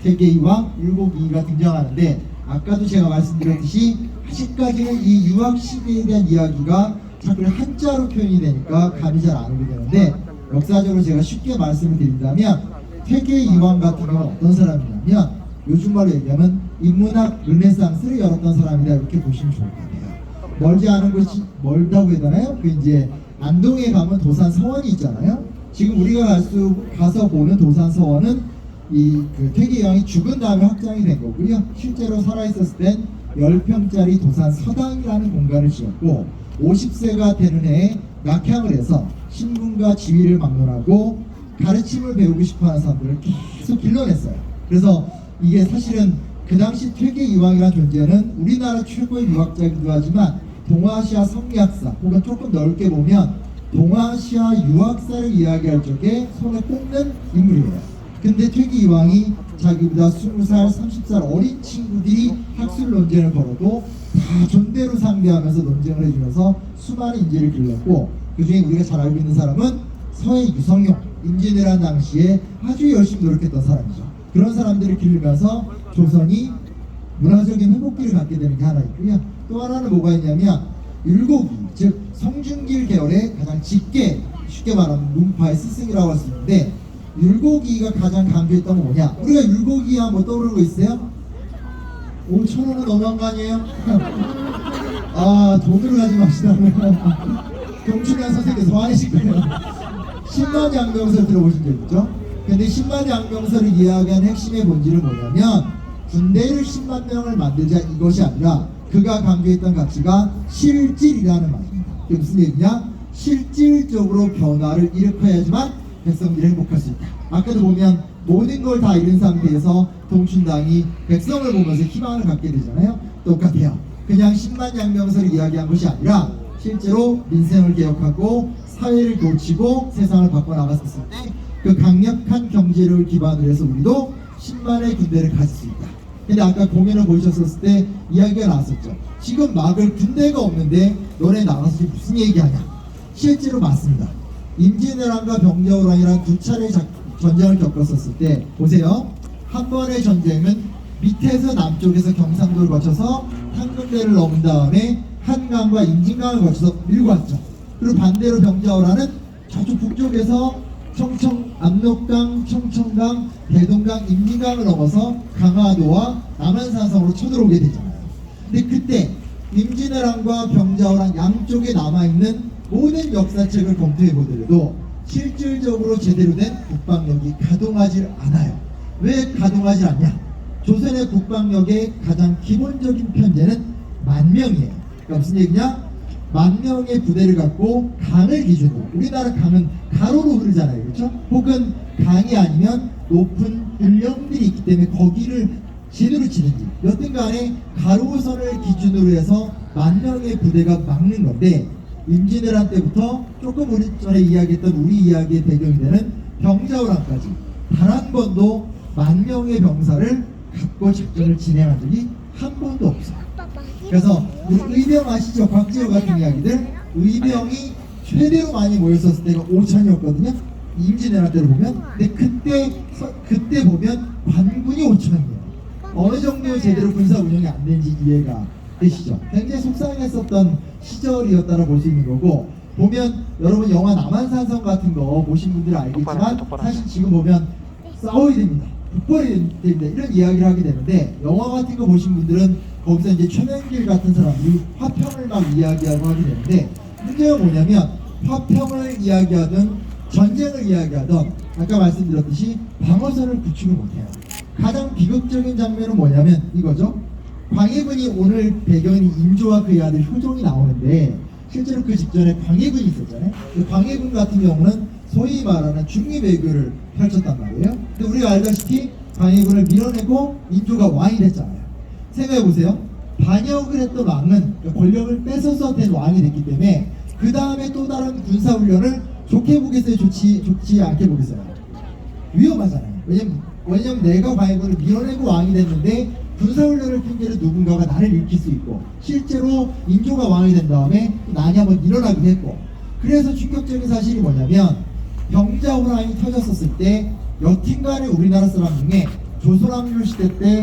세계이왕 율곡이가 등장하는데, 아까도 제가 말씀드렸듯이 아직까지는 이 유학 시대에 대한 이야기가 자꾸 한자로 표현이 되니까 감이 잘 안 오게 되는데, 역사적으로 제가 쉽게 말씀을 드린다면 세계이왕 같은 경우는 어떤 사람이냐면 요즘 말로 얘기하면 인문학 르네상스를 열었던 사람이다, 이렇게 보시면 좋을 것 같아요. 멀지 않은 곳이 멀다고 해야 되나요? 그 이제 안동에 가면 도산 서원이 있잖아요. 지금 우리가 가서 보는 도산 서원은 그 퇴계이왕이 죽은 다음에 확장이 된 거고요. 실제로 살아있었을 땐 10평짜리 도산 서당이라는 공간을 지었고, 50세가 되는 해에 낙향을 해서 신분과 지위를 막론하고 가르침을 배우고 싶어하는 사람들을 계속 길러냈어요. 그래서 이게 사실은 그 당시 퇴계이왕이라는 존재는 우리나라 최고의 유학자이기도 하지만 동아시아 성리학사, 혹은 조금 넓게 보면 동아시아 유학사를 이야기할 적에 손에 꼽는 인물이에요. 근데 퇴계이왕이 자기보다 20살, 30살 어린 친구들이 학술 논쟁을 벌어도 다 존대로 상대하면서 논쟁을 해주면서 수많은 인재를 길렀고, 그 중에 우리가 잘 알고 있는 사람은 서해 유성룡, 임진왜란 당시에 아주 열심히 노력했던 사람이죠. 그런 사람들을 기르면서 조선이 문화적인 회복기를 갖게 되는 게 하나 있고요. 또 하나는 뭐가 있냐면 율곡이, 즉 성준길 계열의 가장 짙게, 쉽게 말하면 문파의 스승이라고 할 수 있는데, 율곡이가 가장 강조했던 건 뭐냐? 우리가 율곡이야 뭐 떠오르는 거 있어요? 5,000원은 너무한 거 아니에요? 아, 돈으로 가지 맙시다. 동춘현 선생님께서 화내실 거예요. 신만양명설 들어보신 적 있죠? 근데 신만양명설을 이야기한 핵심의 본질은 뭐냐면 군대를 10만 명을 만들자, 이것이 아니라 그가 강조했던 가치가 실질이라는 말입니다. 그게 무슨 얘기냐? 실질적으로 변화를 일으켜야지만 백성들이 행복할 수 있다. 아까도 보면 모든 걸 다 잃은 상태에서 동춘당이 백성을 보면서 희망을 갖게 되잖아요. 똑같아요. 그냥 10만 양명설을 이야기한 것이 아니라 실제로 민생을 개혁하고 사회를 고치고 세상을 바꿔나갔을 때 그 강력한 경제력을 기반으로 해서 우리도 10만의 군대를 가질 수 있다. 근데 아까 공연을 보셨을 때 이야기가 나왔었죠. 지금 막을 군대가 없는데 너네 나가서 무슨 얘기하냐. 실제로 맞습니다. 임진왜란과 병자호란이란 두 차례 전쟁을 겪었었을 때 보세요. 한 번의 전쟁은 밑에서 남쪽에서 경상도를 거쳐서 탄근대를 넘은 다음에 한강과 임진강을 거쳐서 밀고 왔죠. 그리고 반대로 병자호란은 저쪽 북쪽에서 압록강, 청천강, 대동강, 임진강을 넘어서 강화도와 남한산성으로 쳐들어오게 되잖아요. 근데 그때 임진왜란과 병자호란 양쪽에 남아있는 모든 역사책을 검토해 보더라도 실질적으로 제대로 된 국방력이 가동하지 않아요. 왜 가동하지 않냐? 조선의 국방력의 가장 기본적인 편제는 만명이에요. 그러니까 무슨 얘기냐? 만명의 부대를 갖고 강을 기준으로, 우리나라 강은 가로로 흐르잖아요. 그렇죠? 혹은 강이 아니면 높은 울령들이 있기 때문에 거기를 제대로 치는지, 여튼 간에 가로선을 기준으로 해서 만명의 부대가 막는 건데, 임진왜란 때부터 조금 우리 전에 이야기했던 우리 이야기의 배경이 되는 병자호란까지 단 한 번도 만명의 병사를 갖고 작전을 진행한 적이 한 번도 없어요. 그래서 우리 의병 아시죠? 곽지호 같은 이야기들, 의병이 최대로 많이 모였었을 때가 5천이었거든요. 임진왜란 때를 보면. 근데 그때 보면 관군이 5천이에요. 어느 정도 제대로 군사 운영이 안 된지 이해가 되시죠? 굉장히 속상했었던 시절이었다고 볼 수 있는 거고, 보면 여러분 영화 남한산성 같은 거 보신 분들은 알겠지만 사실 지금 보면 싸워야 됩니다, 북벌이 됩니다, 이런 이야기를 하게 되는데, 영화 같은 거 보신 분들은 거기서 이제 최명길 같은 사람들이 화평을 막 이야기하고 하게 되는데, 문제가 뭐냐면 화평을 이야기하든 전쟁을 이야기하든 아까 말씀드렸듯이 방어선을 구축을 못해요. 가장 비극적인 장면은 뭐냐면 이거죠. 광해군이, 오늘 배경인 임조와 그의 아들 효종이 나오는데 실제로 그 직전에 광해군이 있었잖아요. 그 광해군 같은 경우는 소위 말하는 중립외교를 펼쳤단 말이에요. 근데 우리가 알다시피 광해군을 밀어내고 임조가 왕이 됐잖아요. 생각해보세요. 반역을 했던 왕은 권력을 뺏어서 된 왕이 됐기 때문에 그 다음에 또 다른 군사훈련을 좋게 보겠어요? 좋지 않게 보겠어요? 위험하잖아요. 왜냐면 내가 광해군을 밀어내고 왕이 됐는데 군사훈련을 핑계로 누군가가 나를 일으킬 수 있고, 실제로 임조가 왕이 된 다음에 난이 한번 일어나기도 했고, 그래서 충격적인 사실이 뭐냐면 병자호란이 터졌었을 때 여튼간에 우리나라 사람 중에 조선왕조 시대 때